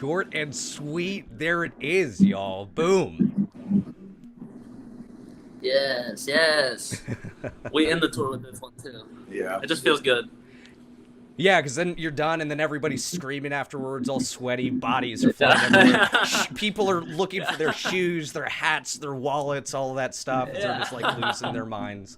short and sweet. There it is, y'all. Boom. Yes. We end the tour with this one too. Yeah. It just feels good. Yeah, because then you're done, and then everybody's screaming afterwards, all sweaty, bodies are flying everywhere. People are looking for their shoes, their hats, their wallets, all of that stuff. They're just like losing their minds.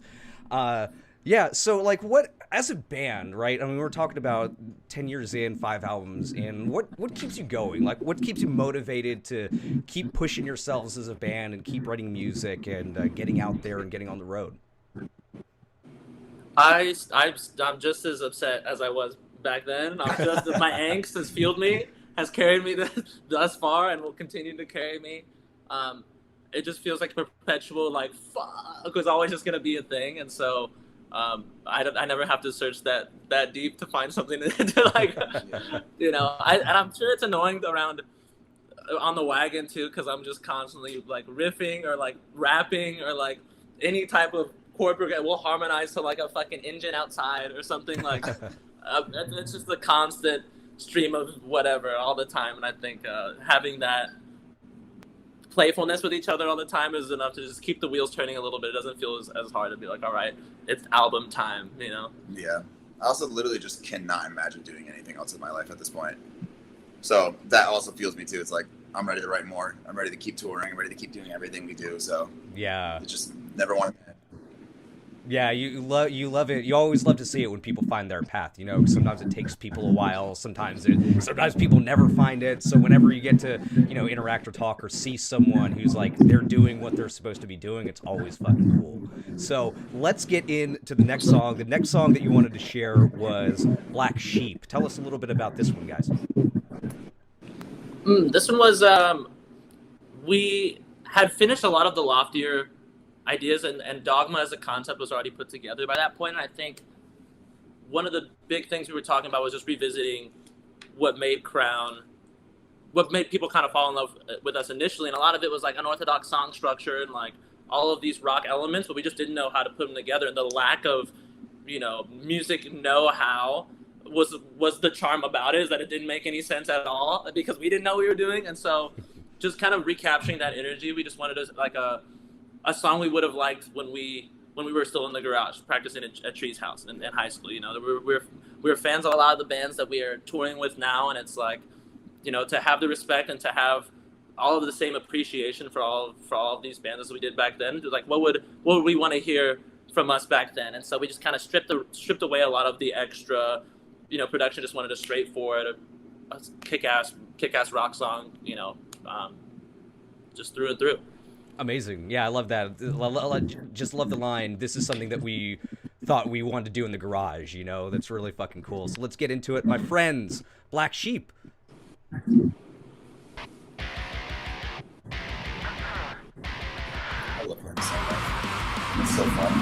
Yeah, so like what, as a band, right? I mean, we're talking about 10 years in, 5 albums in. What keeps you going? Like, what keeps you motivated to keep pushing yourselves as a band and keep writing music and getting out there and getting on the road? I'm just as upset as I was back then. My angst has fueled me, has carried me thus far, and will continue to carry me. It just feels like perpetual, like, fuck, was always just going to be a thing. And so I never have to search that deep to find something to like, you know, and I'm sure it's annoying around on the wagon too, because I'm just constantly like riffing or like rapping or like any type of chord progression. We'll harmonize to like a fucking engine outside or something like. It's just a constant stream of whatever all the time, and I think having that playfulness with each other all the time is enough to just keep the wheels turning a little bit. It doesn't feel as hard to be like, all right, it's album time, you know? Yeah. I also literally just cannot imagine doing anything else in my life at this point. So that also fuels me too. It's like, I'm ready to write more. I'm ready to keep touring. I'm ready to keep doing everything we do. So yeah, it just never want to. Yeah, you love it. You always love to see it when people find their path. You know, sometimes it takes people a while. Sometimes people never find it. So whenever you get to, you know, interact or talk or see someone who's like they're doing what they're supposed to be doing, it's always fucking cool. So let's get into the next song. The next song that you wanted to share was Black Sheep. Tell us a little bit about this one, guys. This one was we had finished a lot of the loftier ideas, and Dogma as a concept was already put together by that point. And I think one of the big things we were talking about was just revisiting what made people kind of fall in love with us initially. And a lot of it was like unorthodox song structure and like all of these rock elements, but we just didn't know how to put them together. And the lack of, you know, music know-how was the charm about it, is that it didn't make any sense at all because we didn't know what we were doing. And so just kind of recapturing that energy, we just wanted to like a song we would have liked when we were still in the garage practicing at Tree's house in high school. You know, we were fans of a lot of the bands that we are touring with now, and it's like, you know, to have the respect and to have all of the same appreciation for all of these bands as we did back then. Like, what would we want to hear from us back then? And so we just kind of stripped away a lot of the extra, you know, production. Just wanted a straightforward, a kick-ass rock song, you know, just through and through. Amazing. Yeah, I love that. Just love the line, this is something that we thought we wanted to do in the garage, you know? That's really fucking cool. So let's get into it. My friends, Black Sheep. I love him so much. It's so fun.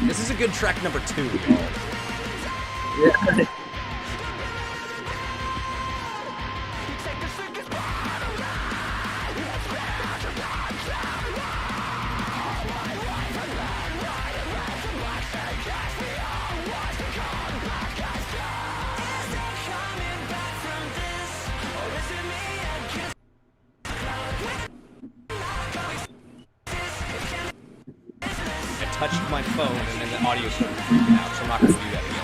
This is a good track number 2, y'all. Yeah. Touched my phone and then the audio started freaking out, so I'm not going to do that again.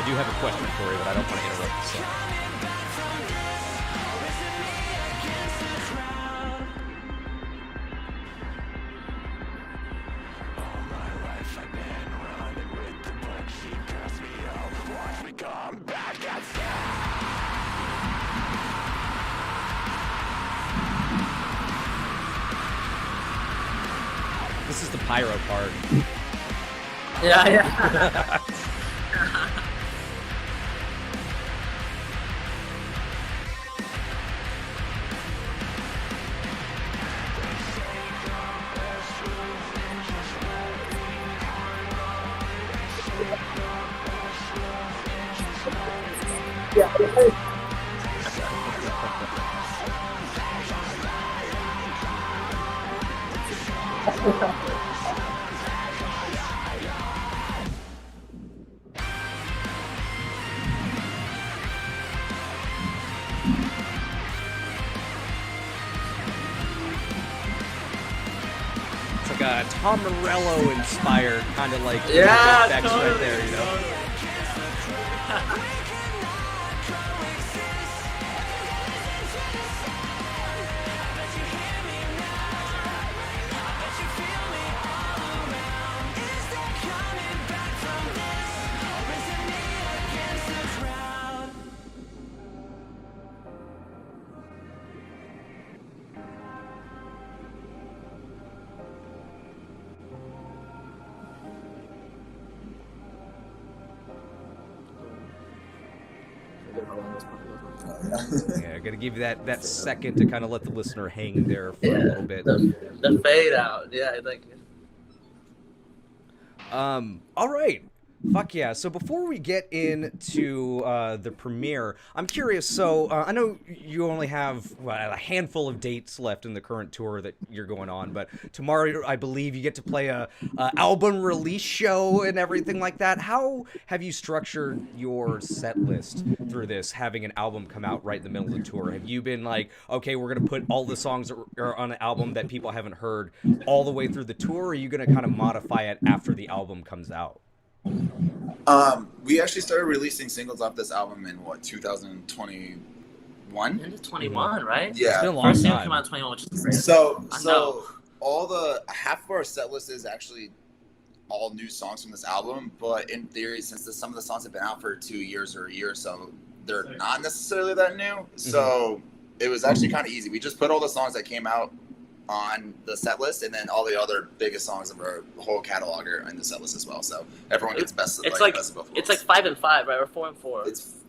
do have a question for you, but I don't want to interrupt the song. This is the pyro part. Yeah. It's like a Tom Morello inspired kind of like Yeah, effects totally, right there, you know. totally. Yeah, I gotta give you that second to kind of let the listener hang there for a little bit. The fade out. Yeah, like. All right. Fuck yeah. So before we get into the premiere, I'm curious. So I know you only have a handful of dates left in the current tour that you're going on, but tomorrow I believe you get to play a album release show and everything like that. How have you structured your set list through this, having an album come out right in the middle of the tour? Have you been like, okay, we're gonna put all the songs that are on an album that people haven't heard all the way through the tour, or are you gonna kind of modify it after the album comes out? We actually started releasing singles off this album in 2021? Into 21, right? Yeah. It's been a long First single time. came out in 21, which is great. So I know. all the half of our set list is actually all new songs from this album, but in theory, since some of the songs have been out for 2 years or a year or so, they're not necessarily that new. So it was actually kind of easy. We just put all the songs that came out on the set list, and then all the other biggest songs of our whole catalog are in the set list as well. So everyone gets best of both worlds. It's like 5 and 5, right? Or 4 and 4.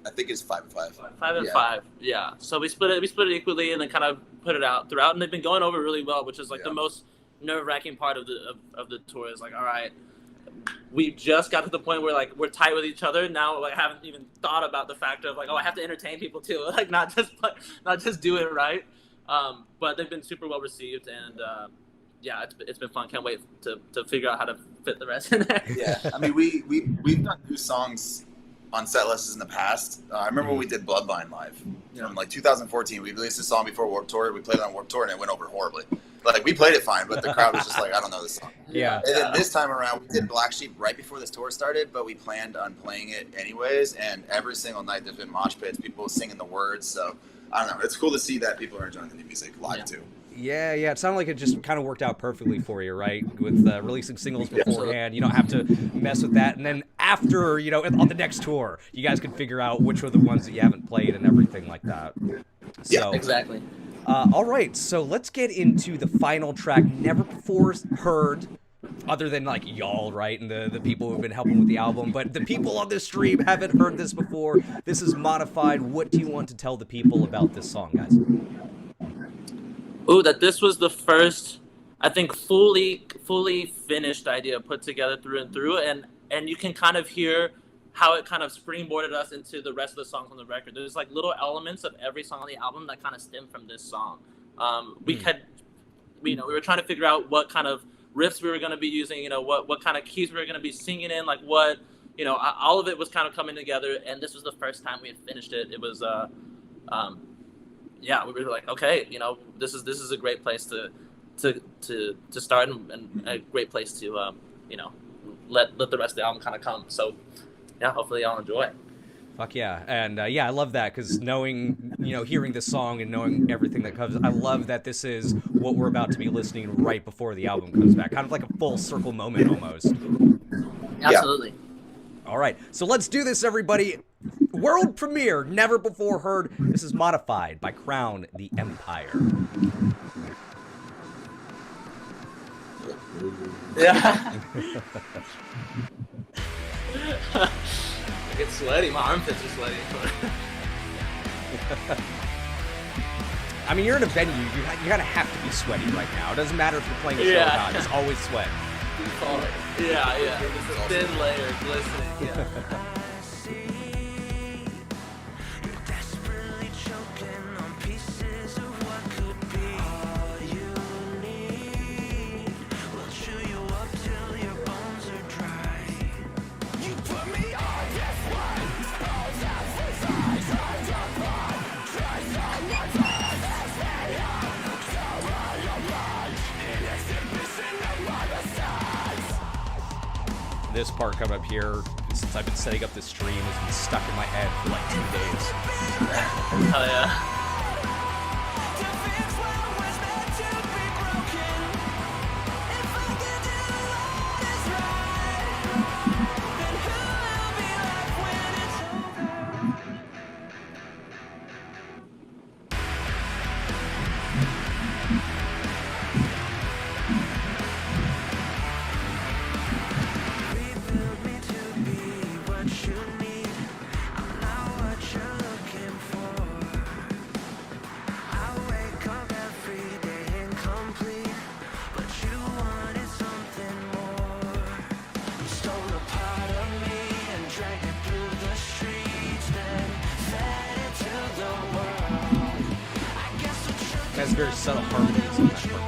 I think it's 5 and 5. 5 and Yeah. 5. Yeah. So we split it equally, and then kind of put it out throughout, and they've been going over really well, which is like the most nerve-wracking part of the tour. Is like, all right, we just got to the point where like we're tight with each other now. Like, I haven't even thought about the fact of like, oh, I have to entertain people too, like not just do it right. But they've been super well received, and yeah, it's been fun. Can't wait to figure out how to fit the rest in there. Yeah, I mean, we've done new songs on set lists in the past. I remember when we did Bloodline live. You know, in like 2014, we released a song before Warped Tour. We played it on Warped Tour, and it went over horribly. Like, we played it fine, but the crowd was just like, I don't know this song. Yeah. And then this time around, we did Black Sheep right before this tour started, but we planned on playing it anyways. And every single night there's been mosh pits, people singing the words. So I don't know. It's cool to see that people are enjoying the new music live too. Yeah, it sounded like it just kind of worked out perfectly for you, right? With releasing singles beforehand, you don't have to mess with that. And then after, you know, on the next tour, you guys can figure out which are the ones that you haven't played and everything like that. So, Yeah, exactly. All right, so let's get into the final track, never before heard, other than like y'all, right, and the people who've been helping with the album. But the people on this stream haven't heard this before. This is Modified. What do you want to tell the people about this song, guys? Ooh, that this was the first, I think, fully finished idea put together through and through, and you can kind of hear how it kind of springboarded us into the rest of the songs on the record. There's like little elements of every song on the album that kind of stem from this song. We were trying to figure out what kind of riffs we were going to be using, you know, what kind of keys we were going to be singing in, like what, you know, all of it was kind of coming together, and this was the first time we had finished it. It was yeah, we were like, okay, you know, this is a great place to start, and a great place to you know, let the rest of the album kind of come. So yeah, hopefully y'all enjoy it. Fuck yeah. And yeah, I love that because knowing, hearing this song and knowing everything that comes, I love that this is what we're about to be listening right before the album comes back. Kind of like a full circle moment almost. Absolutely. All right. So let's do this, everybody. World premiere, never before heard. This is Modified by Crown the Empire. Yeah. I get sweaty. My armpits are sweaty. I mean, you're in a venue. You kind of have to be sweaty right now. It doesn't matter if you're playing a show or not. It's always sweat. Yeah. It's a thin layer glistening. Yeah. This part come up here, since I've been setting up this stream, has been stuck in my head for like 2 days. Hell yeah. Has very subtle harmonies in that part too.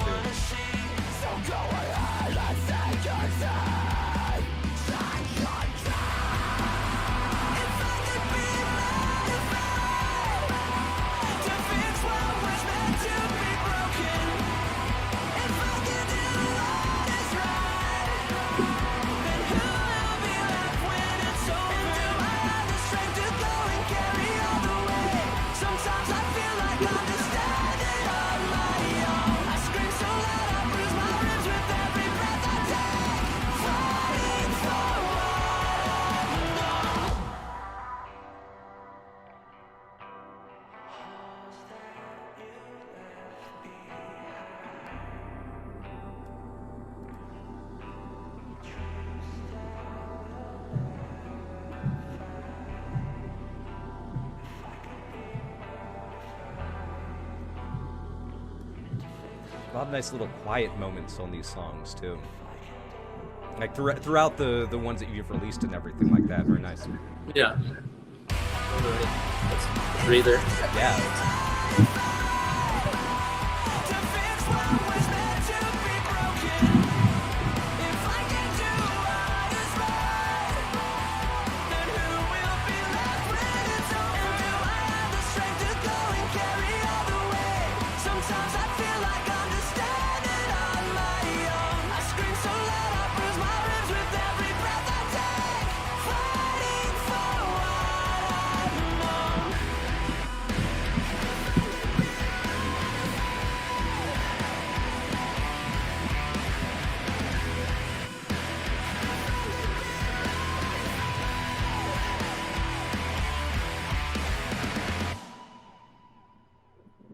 A lot of nice little quiet moments on these songs too. Like throughout the ones that you've released and everything like that. Very nice. Yeah. That's a breather.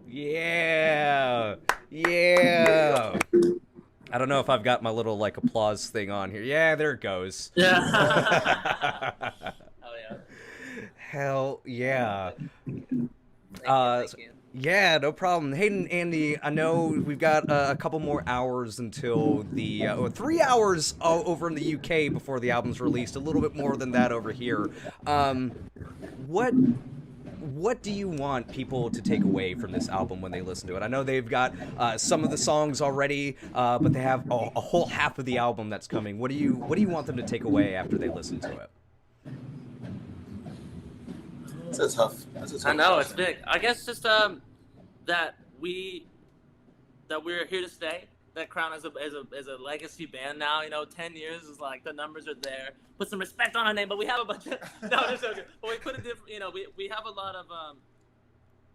Yeah. Yeah. I don't know if I've got my little like applause thing on here. Yeah, there it goes. Yeah. Oh yeah. Hell yeah. Thank you. Yeah, no problem. Hayden, Andy, I know we've got a couple more hours until the 3 hours over in the UK before the album's released. A little bit more than that over here. What do you want people to take away from this album when they listen to it? I know they've got some of the songs already, but they have a whole half of the album that's coming. What do you want them to take away after they listen to it? That's a tough I know question. it's big. I guess just that we're here to stay. that crown as a legacy band now. 10 years is like the numbers are there. Put some respect on our name, but we have a bunch of no, it's okay. But we put a different. We have a lot of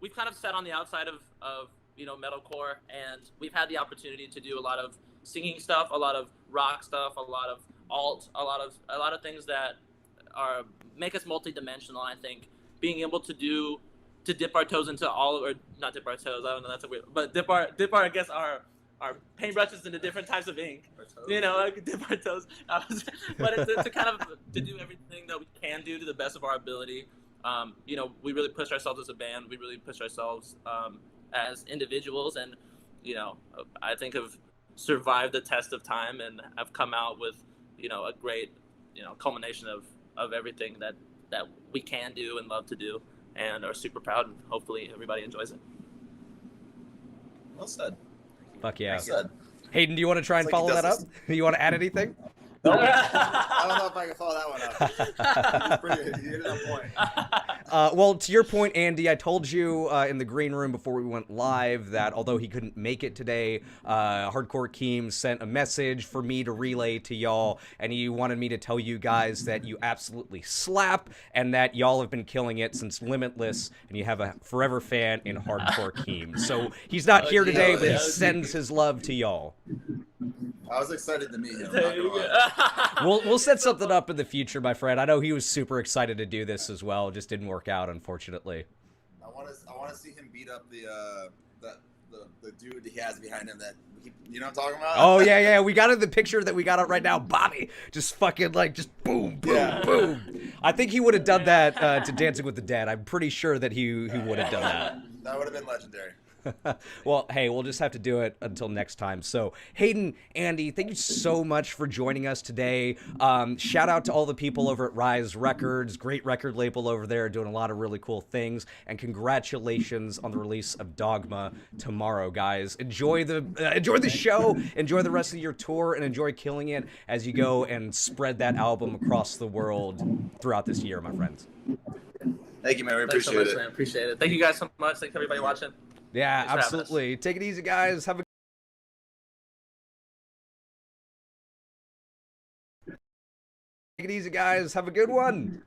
we've kind of sat on the outside of metalcore, and we've had the opportunity to do a lot of singing stuff, a lot of rock stuff, a lot of alt, a lot of things that make us multi-dimensional. I think being able to dip our toes into or not dip our toes, I don't know, that's a weird, but dip our I guess our paintbrushes into different types of ink, like dip our toes, but it's to kind of to do everything that we can do to the best of our ability. We really push ourselves as a band, we really push ourselves as individuals, and I think have survived the test of time and have come out with a great culmination of everything that we can do and love to do, and are super proud, and hopefully everybody enjoys it. Well said. Fuck yeah. Well said. Hayden, do you want to try and follow that up? Do you want to add anything? I don't know if I can follow that one up. You hit that point. Well, to your point, Andy, I told you in the green room before we went live that although he couldn't make it today, Hardcore Keem sent a message for me to relay to y'all, and he wanted me to tell you guys that you absolutely slap, and that y'all have been killing it since Limitless, and you have a forever fan in Hardcore Keem. So he's not here today, but he sends his love to y'all. I was excited to meet him. We'll set something up in the future, my friend. I know he was super excited to do this as well. It just didn't work out, unfortunately. I want to see him beat up the dude he has behind him. You know what I'm talking about? Oh yeah. We got in the picture that we got up right now. Bobby just fucking just boom, boom. I think he would have done that to Dancing with the Dead. I'm pretty sure that he would have done that. That would have been legendary. Well, hey, we'll just have to do it until next time. So, Hayden, Andy, thank you so much for joining us today. Shout out to all the people over at Rise Records, great record label over there, doing a lot of really cool things. And congratulations on the release of Dogma tomorrow, guys. Enjoy the show, enjoy the rest of your tour, and enjoy killing it as you go and spread that album across the world throughout this year, my friends. Thank you, man. We appreciate Thanks so much, it. man. Appreciate it. Thank you guys so much. Thanks everybody watching. Yeah, Thanks absolutely. Take it easy, guys. Take it easy, guys. Have a good one.